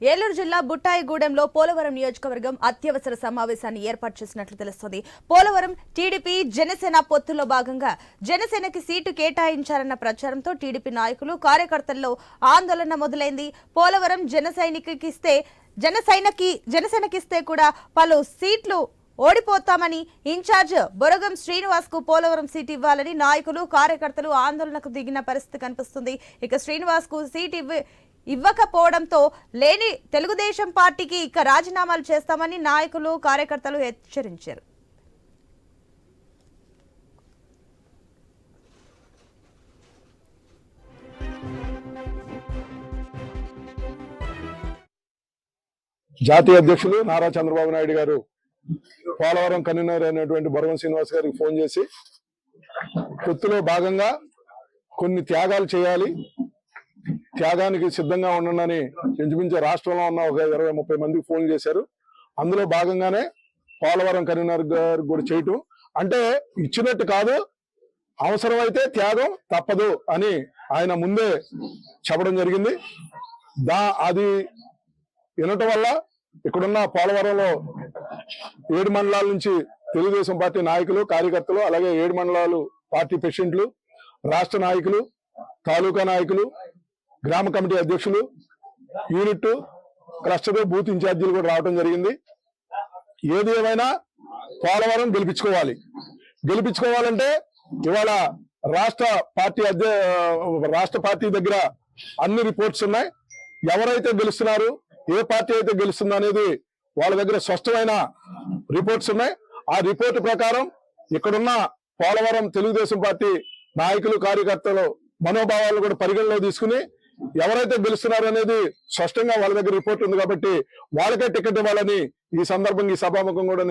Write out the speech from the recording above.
ఏలూరు జిల్లా బుట్టాయిగూడెంలో పోలవరం నియోజకవర్గం అత్యవసర సమావేశాన్ని ఏర్పాటు చేసినట్లు తెలుస్తోంది. పోలవరం టీడీపీ జనసేన పొత్తులో భాగంగా జనసేనకి సీటు కేటాయించారన్న ప్రచారంతో టీడీపీ నాయకులు కార్యకర్తల్లో ఆందోళన మొదలైంది. పోలవరం జనసేనకిస్తే కూడా పలు సీట్లు ఓడిపోతామని ఇన్ఛార్జ్ బొరగం శ్రీనివాస్ కు పోలవరం సీటు ఇవ్వాలని నాయకులు కార్యకర్తలు ఆందోళనకు దిగిన పరిస్థితి కనిపిస్తుంది. ఇక శ్రీనివాస్ కు సీటు ఇవ్వకపోవడంతో లేని తెలుగుదేశం పార్టీకి ఇక రాజీనామాలు చేస్తామని నాయకులు కార్యకర్తలు హెచ్చరించారు. జాతీయ అధ్యక్షులు నారా చంద్రబాబు నాయుడు గారు పోలవరం కన్వీనర్ అయినటువంటి బొరగం శ్రీనివాస్ గారికి ఫోన్ చేసి పొత్తులో భాగంగా కొన్ని త్యాగాలు చేయాలి, త్యాగానికి సిద్ధంగా ఉండండి ఇంచుమించు రాష్ట్రంలో ఉన్న ఒక 20-30 మందికి ఫోన్ చేశారు. అందులో భాగంగానే పోలవరం కన్వీనర్ గారు కూడా చేయటం అంటే ఇచ్చినట్టు కాదు, అవసరమైతే త్యాగం తప్పదు అని ఆయన ముందే చెప్పడం జరిగింది. అది వినటం వల్ల ఇక్కడున్న పోలవరంలో 7 మండలాల నుంచి తెలుగుదేశం పార్టీ నాయకులు కార్యకర్తలు, అలాగే 7 మండలాలు పార్టీ ప్రెసిడెంట్లు, రాష్ట్ర నాయకులు, తాలూకా నాయకులు, గ్రామ కమిటీ అధ్యక్షులు, యూనిట్ క్లస్టర్ బూత్ ఇన్ఛార్జీలు కూడా రావడం జరిగింది. ఏది ఏమైనా పోలవరం గెలిపించుకోవాలంటే ఇవాళ రాష్ట్ర పార్టీ దగ్గర అన్ని రిపోర్ట్స్ ఉన్నాయి. ఎవరైతే గెలుస్తున్నారు, ఏ పార్టీ అయితే గెలుస్తుందో అనేది వాళ్ళ దగ్గర స్పష్టమైన రిపోర్ట్స్ ఉన్నాయి. ఆ రిపోర్ట్ ప్రకారం ఇక్కడున్న పోలవరం తెలుగుదేశం పార్టీ నాయకులు కార్యకర్తలు మనోభావాలను కూడా పరిగణలో తీసుకుని ఎవరైతే గెలుస్తున్నారు అనేది స్పష్టంగా వాళ్ళ దగ్గర రిపోర్ట్ ఉంది కాబట్టి వాళ్ళకే టికెట్ ఇవ్వాలని ఈ సందర్భంగా ఈ సభాముఖం కూడా